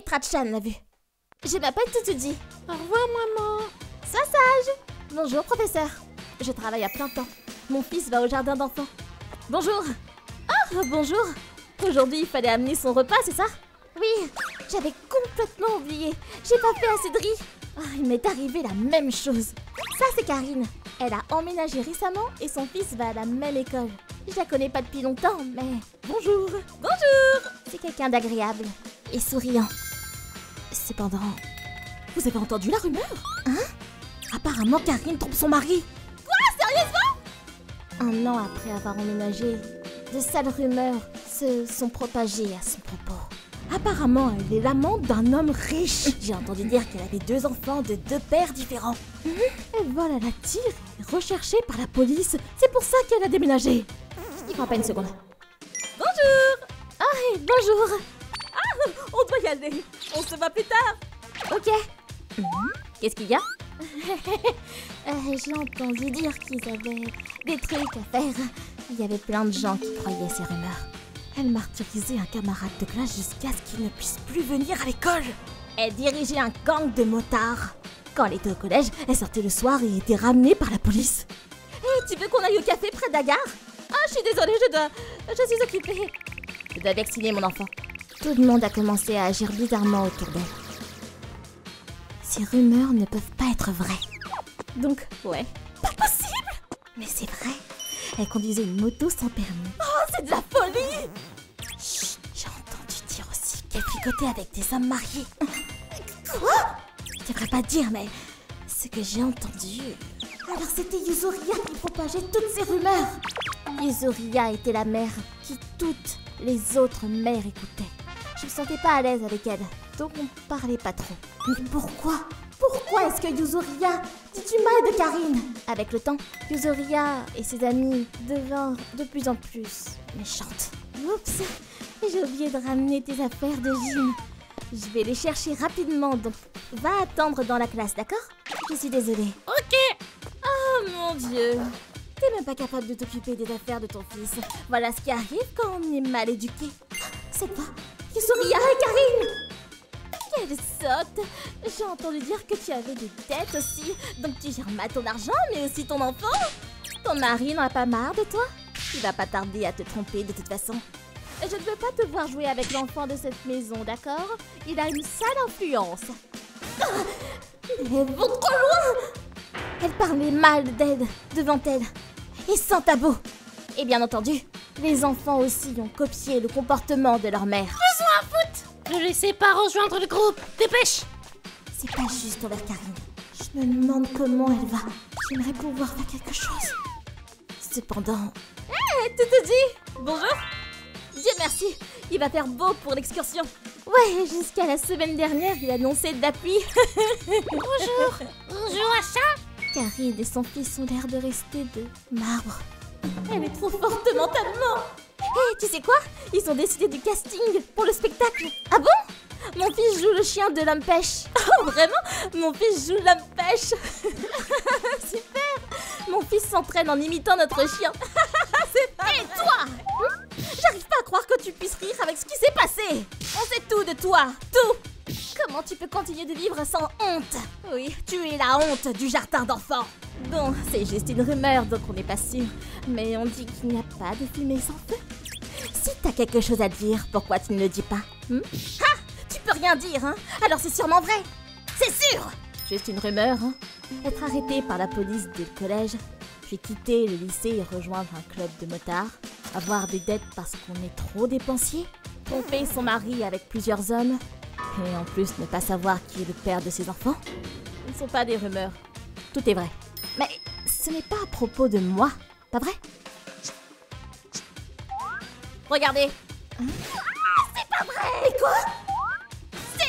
Petra-chan l'a vu. Je m'appelle Tsutsuji. Au revoir, maman. Sois sage. Bonjour, professeur. Je travaille à plein temps. Mon fils va au jardin d'enfants. Bonjour. Oh, bonjour. Aujourd'hui, il fallait amener son repas, c'est ça? Oui, j'avais complètement oublié. J'ai pas fait assez de riz. Oh, il m'est arrivé la même chose. Ça, c'est Karine. Elle a emménagé récemment et son fils va à la même école. Je la connais pas depuis longtemps, mais... Bonjour. Bonjour. C'est quelqu'un d'agréable et souriant. Cependant... Vous avez entendu la rumeur? Hein? Apparemment, Karine trompe son mari. Quoi? Sérieusement? 1 an après avoir emménagé, de sales rumeurs se sont propagées à son propos. Apparemment, elle est l'amante d'un homme riche. J'ai entendu dire qu'elle avait 2 enfants de 2 pères différents. Elle vole à la tire et est recherchée par la police. C'est pour ça qu'elle a déménagé. Il prend pas une seconde. Bonjour. Ah, et bonjour. Ah, on doit y aller. On se voit plus tard. Ok. Qu'est-ce qu'il y a? J'ai entendu dire qu'ils avaient des trucs à faire. Il y avait plein de gens qui croyaient ces rumeurs. Elle martyrisait un camarade de classe jusqu'à ce qu'il ne puisse plus venir à l'école. Elle dirigeait un gang de motards. Quand elle était au collège, elle sortait le soir et était ramenée par la police. Hey, tu veux qu'on aille au café près de la gare? Ah, je suis désolée, je suis occupée. Je dois vacciner mon enfant. Tout le monde a commencé à agir bizarrement autour d'elle. Ces rumeurs ne peuvent pas être vraies. Donc, ouais. Pas possible! Mais c'est vrai. Elle conduisait une moto sans permis. Oh, c'est de la folie! Chut, j'ai entendu dire aussi qu'elle fricotait avec des hommes mariés. Quoi? Je devrais pas dire, mais ce que j'ai entendu... Alors c'était Yuzuriha qui propageait toutes ces rumeurs. Yuzuriha était la mère qui toutes les autres mères écoutaient. Je me sentais pas à l'aise avec elle, donc on parlait pas trop. Mais pourquoi? Pourquoi est-ce que Yuzuriha dit du mal de Karine? Avec le temps, Yuzuriha et ses amis devinrent de plus en plus méchantes. Oups, j'ai oublié de ramener tes affaires de gym. Je vais les chercher rapidement, donc va attendre dans la classe, d'accord? Je suis désolée. Ok. Oh mon Dieu. T'es même pas capable de t'occuper des affaires de ton fils. Voilà ce qui arrive quand on est mal éduqué. C'est quoi? Yuzuriha et Karine! Quelle sotte! J'ai entendu dire que tu avais des dettes aussi, donc tu gères mal ton argent, mais aussi ton enfant. Ton mari n'en a pas marre de toi? Il va pas tarder à te tromper de toute façon. Je ne veux pas te voir jouer avec l'enfant de cette maison, d'accord? Il a une sale influence. Mais elles vont trop loin! Elle parlait mal d'elle, devant elle, et sans tabou. Et bien entendu, les enfants aussi ont copié le comportement de leur mère. Ils ont un foot! Ne laissez pas rejoindre le groupe! Dépêche! C'est pas juste envers Karine. Je me demande comment elle va. J'aimerais pouvoir faire quelque chose. Cependant... Hé, Tsutsuji! Bonjour! Dieu merci, il va faire beau pour l'excursion. Ouais, jusqu'à la semaine dernière, il annonçait de la pluie. Bonjour! Bonjour, Acha! Karine et son fils ont l'air de rester de marbre. Elle est trop forte mentalement. Hé, tu sais quoi? Ils ont décidé du casting pour le spectacle. Ah bon? Mon fils joue le chien de l'homme pêche. Oh, vraiment? Mon fils joue l'homme pêche. Super! Mon fils s'entraîne en imitant notre chien. C'est pas... Et toi? J'arrive pas à croire que tu puisses rire avec ce qui s'est passé. On sait tout de toi, tout. Comment tu peux continuer de vivre sans honte? Oui, tu es la honte du jardin d'enfants. Bon, c'est juste une rumeur, donc on n'est pas sûr. Mais on dit qu'il n'y a pas de fumée sans feu. Si t'as quelque chose à dire, pourquoi tu ne le dis pas? Ha! Tu peux rien dire, hein? Alors c'est sûrement vrai. C'est sûr! Juste une rumeur, hein? Être arrêté par la police dès le collège, puis quitter le lycée et rejoindre un club de motards, avoir des dettes parce qu'on est trop dépensier, tromper son mari avec plusieurs hommes, et en plus ne pas savoir qui est le père de ses enfants. Ce ne sont pas des rumeurs. Tout est vrai. Mais ce n'est pas à propos de moi, pas vrai? Regardez. C'est pas vrai! Quoi? C'est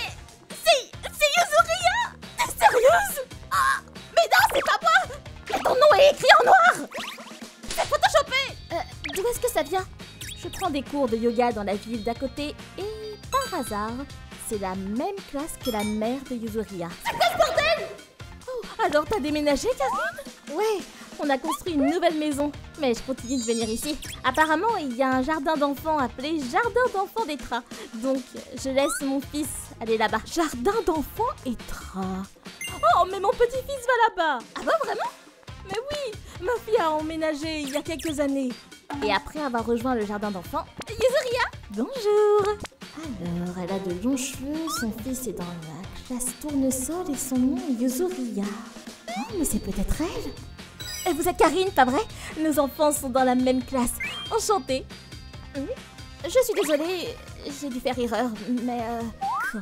Yuzuriha! T'es sérieuse? Ah! Mais non, c'est pas moi! Mais ton nom est écrit en noir! C'est photoshopé! D'où est-ce que ça vient? Je prends des cours de yoga dans la ville d'à côté et, par hasard, c'est la même classe que la mère de Yuzuriha. C'est quoi ce bordel? Oh, alors t'as déménagé, Karine? Ouais, on a construit une nouvelle maison, mais je continue de venir ici. Apparemment, il y a un jardin d'enfants appelé Jardin d'enfants d'Etra, donc je laisse mon fils Allez là-bas. Jardin d'enfants et train. Oh, mais mon petit-fils va là-bas. Ah bon, vraiment? Mais oui, ma fille a emménagé il y a quelques années. Et après avoir rejoint le jardin d'enfants, Yuzuria. Bonjour. Alors, elle a de longs cheveux, son fils est dans la classe tournesol et son nom est Yuzuria. Oh, mais c'est peut-être elle. Et vous êtes Karine, pas vrai? Nos enfants sont dans la même classe. Enchantée. Je suis désolée, j'ai dû faire erreur, mais quoi?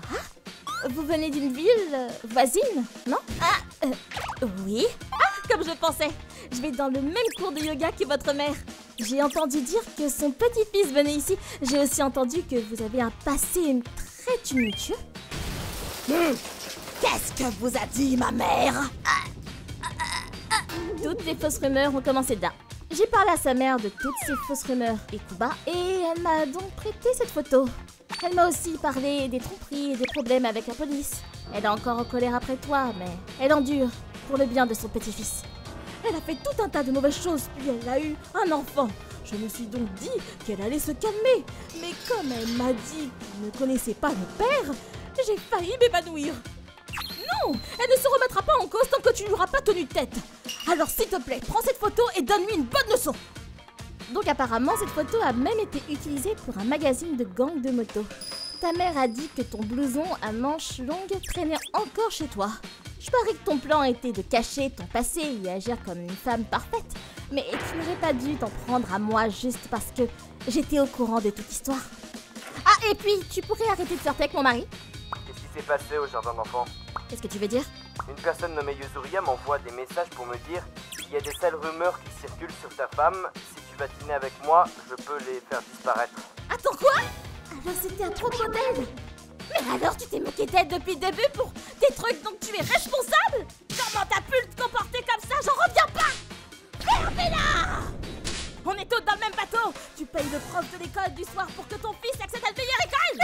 Vous venez d'une ville voisine, non? Ah, oui. Ah, comme je pensais. Je vais dans le même cours de yoga que votre mère. J'ai entendu dire que son petit-fils venait ici. J'ai aussi entendu que vous avez un passé très tumultueux. Qu'est-ce que vous a dit ma mère? Toutes les fausses rumeurs ont commencé de là. J'ai parlé à sa mère de toutes ces fausses rumeurs et Kuba, et elle m'a donc prêté cette photo. Elle m'a aussi parlé des tromperies et des problèmes avec la police. Elle est encore en colère après toi, mais elle endure pour le bien de son petit-fils. Elle a fait tout un tas de mauvaises choses, puis elle a eu un enfant. Je me suis donc dit qu'elle allait se calmer. Mais comme elle m'a dit qu'elle ne connaissait pas le père, j'ai failli m'évanouir. Non, elle ne se remettra pas en cause tant que tu ne lui auras pas tenu tête. Alors s'il te plaît, prends cette photo et donne-lui une bonne leçon. Donc apparemment, cette photo a même été utilisée pour un magazine de gang de moto. Ta mère a dit que ton blouson à manches longues traînait encore chez toi. Je parie que ton plan était de cacher ton passé et agir comme une femme parfaite. Mais tu n'aurais pas dû t'en prendre à moi juste parce que j'étais au courant de toute l'histoire. Ah, et puis, tu pourrais arrêter de flirter avec mon mari? Qu'est-ce qui s'est passé au jardin d'enfants? Qu'est-ce que tu veux dire? Une personne nommée Yuzuria m'envoie des messages pour me dire qu'il y a des sales rumeurs qui circulent sur ta femme. Si tu vas dîner avec moi, je peux les faire disparaître. Attends, quoi? Alors c'était à propos d'elle? Mais alors tu t'es moqué d'elle depuis le début pour des trucs dont tu es responsable? Comment t'as pu te comporter comme ça? J'en reviens pas! Fermez-la! On est tous dans le même bateau! Tu payes le prof de l'école du soir pour que ton fils accède à la meilleure école!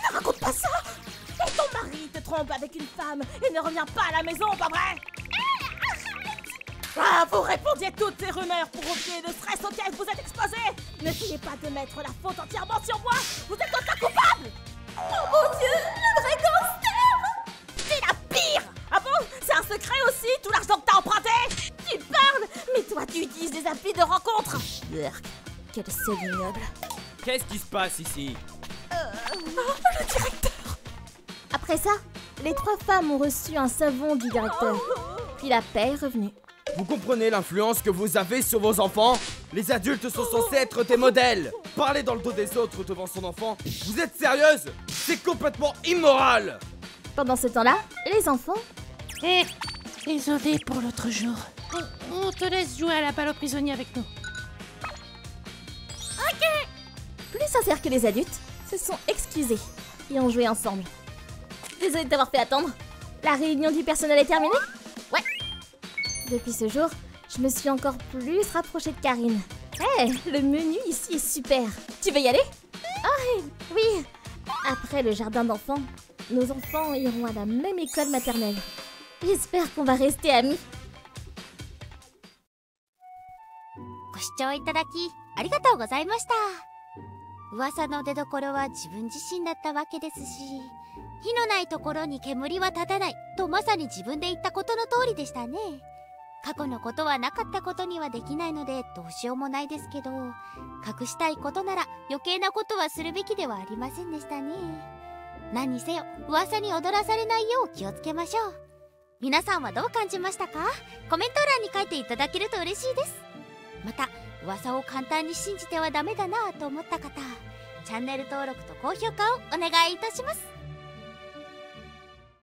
Ne raconte pas ça! Et ton mari te trompe avec une femme et ne revient pas à la maison, pas vrai? Ah, vous répondiez toutes ces rumeurs pour oublier le stress auquel vous êtes exposés! N'essayez pas de mettre la faute entièrement sur moi! Vous êtes autant coupable! Oh mon Dieu! Le vrai gangster! C'est la pire! Ah bon? C'est un secret aussi, tout l'argent que t'as emprunté? Tu parles? Mais toi, tu utilises des applis de rencontre! Urk, quel seul ignoble! Qu'est-ce qui se passe ici? Le directeur! Après ça, les trois femmes ont reçu un savon du directeur. Puis la paix est revenue. Vous comprenez l'influence que vous avez sur vos enfants? Les adultes sont censés être des modèles. Parler dans le dos des autres devant son enfant, vous êtes sérieuse? C'est complètement immoral. Pendant ce temps-là, les enfants... Désolé pour l'autre jour. On te laisse jouer à la balle aux prisonniers avec nous. plus sincères que les adultes, se sont excusés et ont joué ensemble. Désolée de t'avoir fait attendre. La réunion du personnel est terminée? Ouais. Depuis ce jour, je me suis encore plus rapprochée de Karine. Le menu ici est super. Tu veux y aller? Ah oui. Après le jardin d'enfants, nos enfants iront à la même école maternelle. J'espère qu'on va rester amis. ご視聴いただきありがとうございました。噂の出所は自分自身だったわけですし、火のないところに煙は立たないとまさに自分で言ったことの通りでしたね。過去のことはなかったことにはできないのでどうしようもないですけど、隠したいことなら余計なことはするべきではありませんでしたね。何にせよ噂に踊らされないよう気をつけましょう。皆さんはどう感じましたか？コメント欄に書いていただけると嬉しいです。また噂を簡単に信じてはダメだなぁと思った方、チャンネル登録と高評価をお願いいたします。